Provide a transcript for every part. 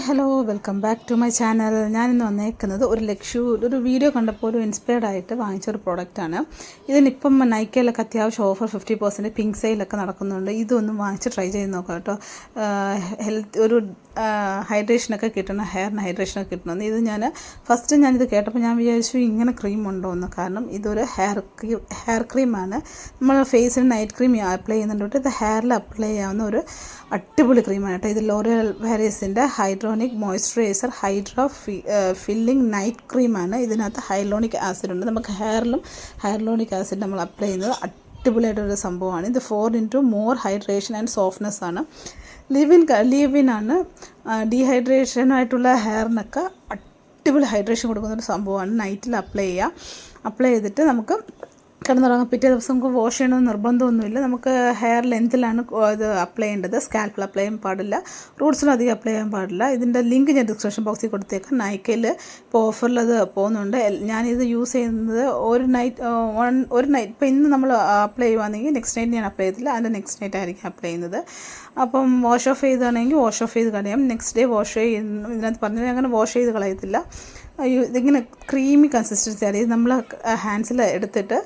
Hello welcome back to my channel. ഞാനിന്ന് വന്നേക്കുന്നത് ഒരു വീഡിയോ കണ്ടപ്പോൾ ഒരു ഇൻസ്പയർഡ് ആയിട്ട് വാങ്ങിച്ചൊരു പ്രോഡക്റ്റാണ്. ഇതിനിപ്പം നൈക്കയിലൊക്കെ അത്യാവശ്യം ഓഫർ 50% പിങ്ക് സെയിലൊക്കെ നടക്കുന്നുണ്ട്. ഇതൊന്നും വാങ്ങിച്ച് ട്രൈ ചെയ്ത് നോക്കാം കേട്ടോ. ഒരു ഹൈഡ്രേഷനൊക്കെ കിട്ടണം, ഹെയറിന് ഹൈഡ്രേഷനൊക്കെ കിട്ടണം. ഇത് ഞാനിത് കേട്ടപ്പോൾ ഞാൻ വിചാരിച്ചു ഇങ്ങനെ ക്രീം ഉണ്ടോ എന്ന്. കാരണം ഇതൊരു ഹെയർ ക്രീമാണ്. നമ്മൾ ഫേസിന് നൈറ്റ് ക്രീം അപ്ലൈ ചെയ്യുന്നുണ്ട്. ഇത് ഹെയറിൽ അപ്ലൈ ചെയ്യാവുന്ന ഒരു അടിപൊളി ക്രീമാണ് കേട്ടോ. ഇത് ലോറിയൽ പാരീസിൻ്റെ hyaluronic moisturiser hydra filling night ക്രീമാണ്. ഇതിനകത്ത് ഹൈലോണിക് ആസിഡ് ഉണ്ട്. നമുക്ക് ഹെയറിലും ഹൈലോണിക് ആസിഡ് നമ്മൾ അപ്ലൈ ചെയ്യുന്നത് അടിപൊളിയായിട്ടൊരു സംഭവമാണ്. ഇത് 4x more hydration and softness ആണ്. ലീവ് ആണ്. ഡീഹൈഡ്രേഷനായിട്ടുള്ള ഹെയറിനൊക്കെ അടിപൊളി ഹൈഡ്രേഷൻ കൊടുക്കുന്നൊരു സംഭവമാണ്. നൈറ്റിൽ അപ്ലൈ ചെയ്തിട്ട് നമുക്ക് കിടന്നുറങ്ങാം. പിറ്റേ ദിവസം നമുക്ക് വാഷ് ചെയ്യണമെന്ന് നിർബന്ധമൊന്നുമില്ല. നമുക്ക് ഹെയർ ലെങ്ത്തിലാണ് ഇത് അപ്ലൈ ചെയ്യേണ്ടത്. സ്കാൽപ്പിൽ അപ്ലൈ ചെയ്യാൻ പാടില്ല, റൂട്ട്സിലും അധികം അപ്ലൈ ചെയ്യാൻ പാടില്ല. ഇതിൻ്റെ ലിങ്ക് ഞാൻ ഡിസ്ക്രിപ്ഷൻ ബോക്സിൽ കൊടുത്തേക്കാം. നൈക്കയിൽ ഇപ്പോൾ ഓഫറിൽ അത് പോകുന്നുണ്ട്. ഞാനിത് യൂസ് ചെയ്യുന്നത് ഒരു നൈറ്റ് ഇപ്പോൾ ഇന്ന് നമ്മൾ അപ്ലൈ ചെയ്യുകയാണെങ്കിൽ നെക്സ്റ്റ് നൈറ്റ് ഞാൻ അപ്ലൈ ചെയ്തില്ല, അതിൻ്റെ നെക്സ്റ്റ് നൈറ്റ് ആയിരിക്കും അപ്ലൈ ചെയ്യുന്നത്. അപ്പം വാഷ് ഓഫ് ചെയ്താണെങ്കിൽ വാഷ് ഓഫ് ചെയ്ത് കളയാം. നെക്സ്റ്റ് ഡേ വാഷ് ചെയ്യുന്ന ഇതിനകത്ത് പറഞ്ഞാൽ അങ്ങനെ വാഷ് ചെയ്ത് കളയത്തില്ല. ഇതിങ്ങനെ ക്രീമി കൺസിസ്റ്റൻസി ആയി നമ്മൾ ഹാൻഡ്സിൽ എടുത്തിട്ട്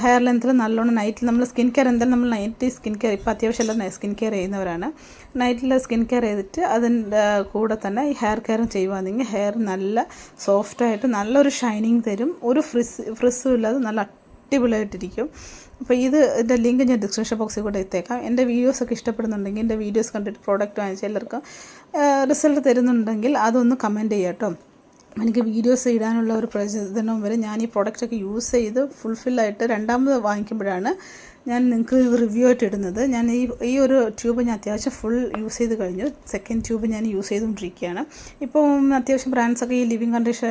ഹെയർ ലെങ്ത്തിൽ നല്ലോണം നൈറ്റിൽ നമ്മൾ സ്കിൻ കെയർ എന്തായാലും നമ്മൾ നൈറ്റ് സ്കിൻ കെയർ ഇപ്പോൾ അത്യാവശ്യം എല്ലാം സ്കിൻ കെയർ ചെയ്യുന്നവരാണ്. നൈറ്റിൽ സ്കിൻ കെയർ ചെയ്തിട്ട് അതിൻ്റെ കൂടെ തന്നെ ഈ ഹെയർ കെയറും ചെയ്യുവാണെങ്കിൽ ഹെയർ നല്ല സോഫ്റ്റായിട്ട് നല്ലൊരു ഷൈനിങ് തരും. ഒരു ഫ്രിസ്സും ഇല്ലാതെ നല്ല അടിപൊളിയായിട്ടിരിക്കും. അപ്പോൾ ഇതിൻ്റെ ലിങ്ക് ഞാൻ ഡിസ്ക്രിപ്ഷൻ ബോക്സിൽ കൂടെ എത്തേക്കാം. എൻ്റെ വീഡിയോസൊക്കെ ഇഷ്ടപ്പെടുന്നുണ്ടെങ്കിൽ, എൻ്റെ വീഡിയോസ് കണ്ടിട്ട് പ്രോഡക്റ്റ് വാങ്ങിച്ച എല്ലാവർക്കും റിസൾട്ട് തരുന്നുണ്ടെങ്കിൽ അതൊന്ന് കമൻറ്റ് ചെയ്യാം കേട്ടോ. എനിക്ക് വീഡിയോസ് ഇടാനുള്ള ഒരു പ്രചോദനം വരെ ഞാൻ ഈ പ്രോഡക്റ്റൊക്കെ യൂസ് ചെയ്ത് ഫുൾഫില്ലായിട്ട് രണ്ടാമത് വാങ്ങിക്കുമ്പോഴാണ് ഞാൻ നിങ്ങൾക്ക് റിവ്യൂ ആയിട്ട് ഇടുന്നത്. ഞാൻ ഈ ഒരു ട്യൂബ് ഞാൻ അത്യാവശ്യം ഫുൾ യൂസ് ചെയ്ത് കഴിഞ്ഞു. സെക്കൻഡ് ട്യൂബ് ഞാൻ യൂസ് ചെയ്തുകൊണ്ടിരിക്കുകയാണ്. ഇപ്പം അത്യാവശ്യം ബ്രാൻഡ്സൊക്കെ ഈ ലിവിങ് കണ്ടീഷൻ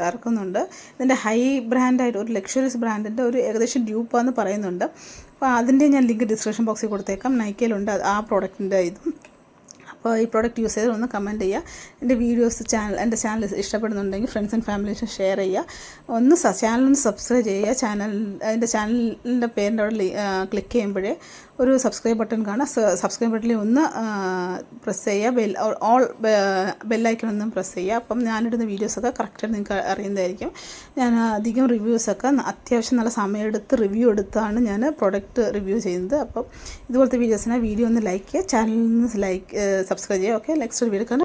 ഇറക്കുന്നുണ്ട്. ഇതിൻ്റെ ഹൈ ബ്രാൻഡായിട്ട് ഒരു ലക്ഷറീസ് ബ്രാൻഡിൻ്റെ ഒരു ഏകദേശം ഡ്യൂപ്പാന്ന് പറയുന്നുണ്ട്. അപ്പോൾ അതിൻ്റെ ഞാൻ ലിങ്ക് ഡിസ്ക്രിപ്ഷൻ ബോക്സിൽ കൊടുത്തേക്കാം. നൈക്കയിലുണ്ട് ആ പ്രോഡക്റ്റിൻ്റെ ഇതും. അപ്പോൾ ഈ പ്രോഡക്റ്റ് യൂസ് ചെയ്ത് ഒന്ന് കമൻറ്റ് ചെയ്യുക. എൻ്റെ ചാനൽ ഇഷ്ടപ്പെടുന്നുണ്ടെങ്കിൽ ഫ്രണ്ട്സ് ആൻഡ് ഫാമിലീസ് ഷെയർ ചെയ്യുക. ചാനലൊന്ന് സബ്സ്ക്രൈബ് ചെയ്യുക. അതിൻ്റെ ചാനലിൻ്റെ പേരിൻ്റെ അവിടെ ക്ലിക്ക് ചെയ്യുമ്പോഴേ ഒരു സബ്സ്ക്രൈബ് ബട്ടൺ കാണാം. സബ്സ്ക്രൈബ് ബട്ടണിൽ ഒന്ന് പ്രസ് ചെയ്യുക. ബെല്ലൈക്കൺ ഒന്നും പ്രസ് ചെയ്യുക. അപ്പം ഞാനിടുന്ന വീഡിയോസൊക്കെ കറക്റ്റായിട്ട് നിങ്ങൾക്ക് അറിയുന്നതായിരിക്കും. ഞാൻ അധികം റിവ്യൂസൊക്കെ അത്യാവശ്യം നല്ല സമയമെടുത്ത് റിവ്യൂ എടുത്താണ് ഞാൻ പ്രോഡക്റ്റ് റിവ്യൂ ചെയ്യുന്നത്. അപ്പം ഇതുപോലത്തെ വീഡിയോ ഒന്ന് ലൈക്ക് ചെയ്യുക, ചാനലിൽ നിന്ന് സബ്സ്ക്രൈബ് ചെയ്യുക. ഓക്കെ, നെക്സ്റ്റ് വീഡിയോ കാണാം.